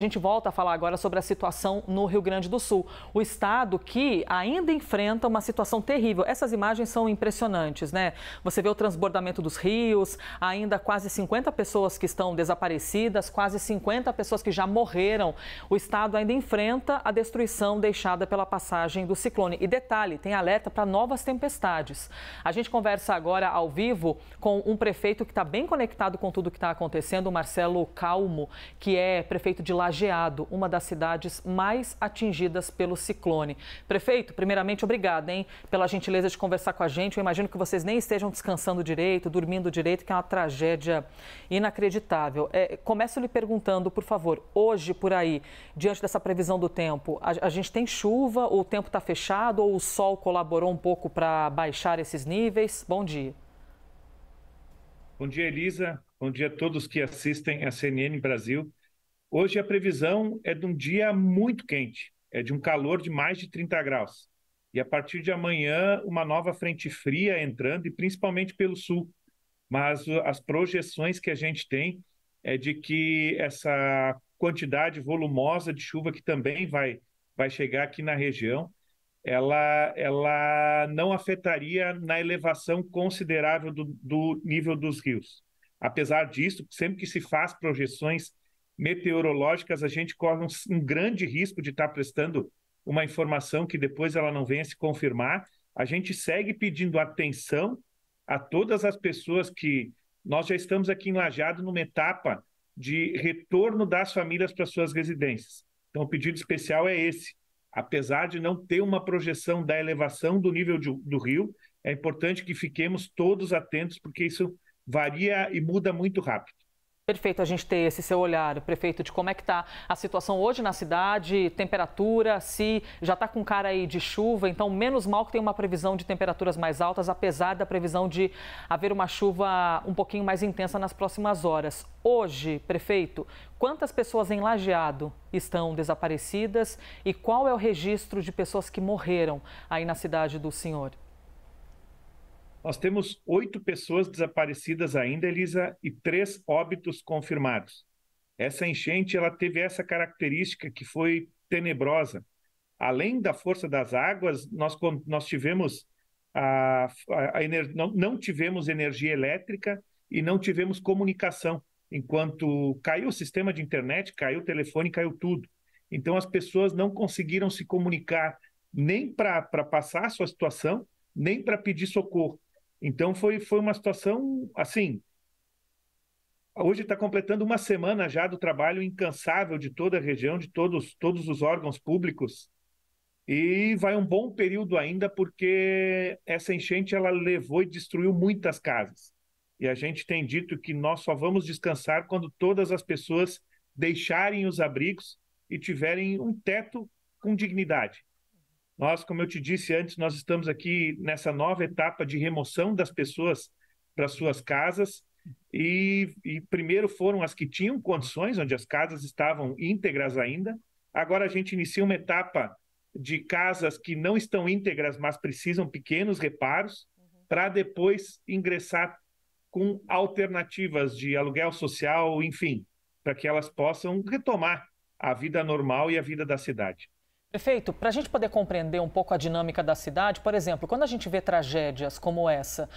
A gente volta a falar agora sobre a situação no Rio Grande do Sul. O estado que ainda enfrenta uma situação terrível. Essas imagens são impressionantes, né? Você vê o transbordamento dos rios, ainda quase 50 pessoas que estão desaparecidas, quase 50 pessoas que já morreram. O estado ainda enfrenta a destruição deixada pela passagem do ciclone. E detalhe, tem alerta para novas tempestades. A gente conversa agora ao vivo com um prefeito que está bem conectado com tudo que está acontecendo, o Marcelo Calmo, que é prefeito de Lajeado, uma das cidades mais atingidas pelo ciclone. Prefeito, primeiramente, obrigada, pela gentileza de conversar com a gente. Eu imagino que vocês nem estejam descansando direito, dormindo direito, que é uma tragédia inacreditável. Começo lhe perguntando, por favor, hoje por aí, diante dessa previsão do tempo, a gente tem chuva, ou o tempo está fechado, ou o sol colaborou um pouco para baixar esses níveis? Bom dia. Bom dia, Elisa. Bom dia a todos que assistem a CNN Brasil. Hoje a previsão é de um dia muito quente, é de um calor de mais de 30 graus. E a partir de amanhã, uma nova frente fria entrando, e principalmente pelo sul. Mas as projeções que a gente tem é de que essa quantidade volumosa de chuva que também vai chegar aqui na região, ela não afetaria na elevação considerável do nível dos rios. Apesar disso, sempre que se faz projeções meteorológicas, a gente corre um grande risco de estar prestando uma informação que depois ela não venha se confirmar. A gente segue pedindo atenção a todas as pessoas que nós já estamos aqui em Lajeado numa etapa de retorno das famílias para suas residências. Então, o pedido especial é esse. Apesar de não ter uma projeção da elevação do nível do rio, é importante que fiquemos todos atentos, porque isso varia e muda muito rápido. Perfeito a gente ter esse seu olhar, prefeito, de como é que está a situação hoje na cidade, temperatura, se já está com cara aí de chuva, então menos mal que tem uma previsão de temperaturas mais altas, apesar da previsão de haver uma chuva um pouquinho mais intensa nas próximas horas. Hoje, prefeito, quantas pessoas em Lajeado estão desaparecidas e qual é o registro de pessoas que morreram aí na cidade do senhor? Nós temos 8 pessoas desaparecidas ainda, Elisa, e 3 óbitos confirmados. Essa enchente ela teve essa característica que foi tenebrosa. Além da força das águas, nós tivemos não tivemos energia elétrica e não tivemos comunicação. Enquanto caiu o sistema de internet, caiu o telefone, caiu tudo. Então as pessoas não conseguiram se comunicar nem para passar a sua situação, nem para pedir socorro. Então foi uma situação assim. Hoje está completando uma semana já do trabalho incansável de toda a região, de todos os órgãos públicos, e vai um bom período ainda, porque essa enchente ela levou e destruiu muitas casas. E a gente tem dito que nós só vamos descansar quando todas as pessoas deixarem os abrigos e tiverem um teto com dignidade. Nós, como eu te disse antes, nós estamos aqui nessa nova etapa de remoção das pessoas para suas casas, e primeiro foram as que tinham condições, onde as casas estavam íntegras ainda. Agora a gente inicia uma etapa de casas que não estão íntegras, mas precisam pequenos reparos, para depois ingressar com alternativas de aluguel social, enfim, para que elas possam retomar a vida normal e a vida da cidade. Prefeito, para a gente poder compreender um pouco a dinâmica da cidade, por exemplo, quando a gente vê tragédias como essa,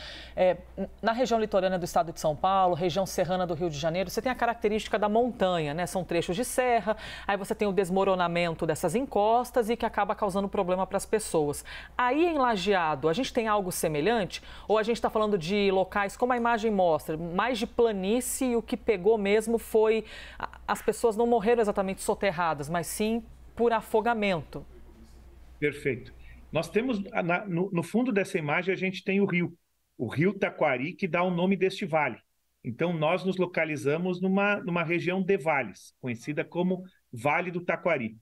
na região litorânea do estado de São Paulo, região serrana do Rio de Janeiro, você tem a característica da montanha, né? São trechos de serra, aí você tem o desmoronamento dessas encostas e que acaba causando problema para as pessoas. Aí em Lajeado, a gente tem algo semelhante? Ou a gente está falando de locais, como a imagem mostra, mais de planície, e o que pegou mesmo foi... As pessoas não morreram exatamente soterradas, mas sim por afogamento. Perfeito. Nós temos, no fundo dessa imagem, a gente tem o rio Taquari, que dá o nome deste vale. Então, nós nos localizamos numa região de vales, conhecida como Vale do Taquari.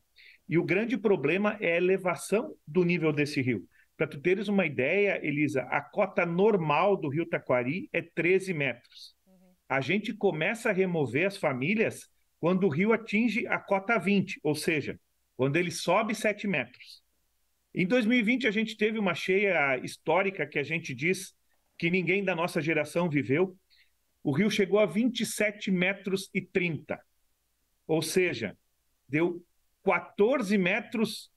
E o grande problema é a elevação do nível desse rio. Para tu teres uma ideia, Elisa, a cota normal do rio Taquari é 13 metros. A gente começa a remover as famílias quando o rio atinge a cota 20, ou seja, quando ele sobe 7 metros. Em 2020, a gente teve uma cheia histórica que a gente diz que ninguém da nossa geração viveu. O rio chegou a 27 metros e 30. Ou seja, deu 14 metros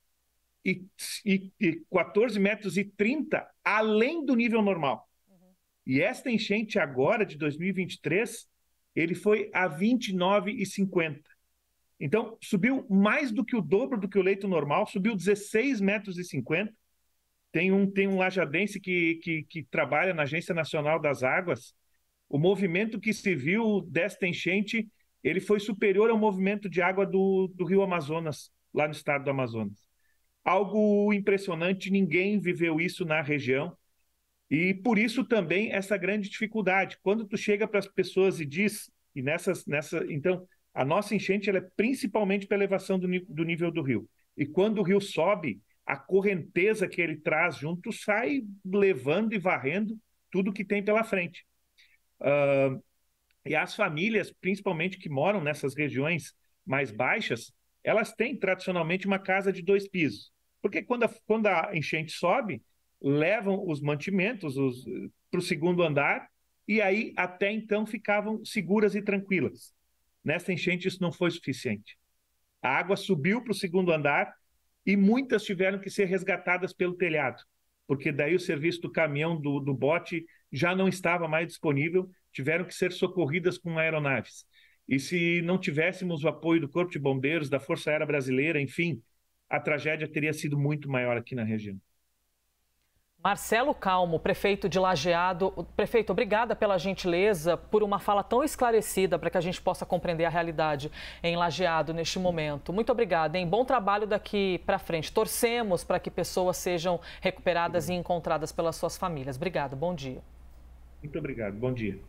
e 14 metros e 30 além do nível normal. E esta enchente agora, de 2023, ele foi a 29,50. Então, subiu mais do que o dobro do que o leito normal, subiu 16 metros e 50. Tem um lajadense que trabalha na Agência Nacional das Águas. O movimento que se viu desta enchente, ele foi superior ao movimento de água do Rio Amazonas, lá no estado do Amazonas. Algo impressionante, ninguém viveu isso na região. E por isso também essa grande dificuldade. Quando tu chega para as pessoas e diz, então, a nossa enchente ela é principalmente pela elevação do nível do rio. E quando o rio sobe, a correnteza que ele traz junto sai levando e varrendo tudo que tem pela frente. E as famílias, principalmente que moram nessas regiões mais baixas, elas têm tradicionalmente uma casa de 2 pisos. Porque quando a enchente sobe, levam os mantimentos para o segundo andar e aí até então ficavam seguras e tranquilas. Nessa enchente isso não foi suficiente. A água subiu para o segundo andar e muitas tiveram que ser resgatadas pelo telhado, porque daí o serviço do caminhão do bote já não estava mais disponível, tiveram que ser socorridas com aeronaves. E se não tivéssemos o apoio do Corpo de Bombeiros, da Força Aérea Brasileira, enfim, a tragédia teria sido muito maior aqui na região. Marcelo Calmo, prefeito de Lajeado. Prefeito, obrigada pela gentileza, por uma fala tão esclarecida para que a gente possa compreender a realidade em Lajeado neste momento. Muito obrigada, hein? Bom trabalho daqui para frente. Torcemos para que pessoas sejam recuperadas e encontradas pelas suas famílias. Obrigada, bom dia. Muito obrigado, bom dia.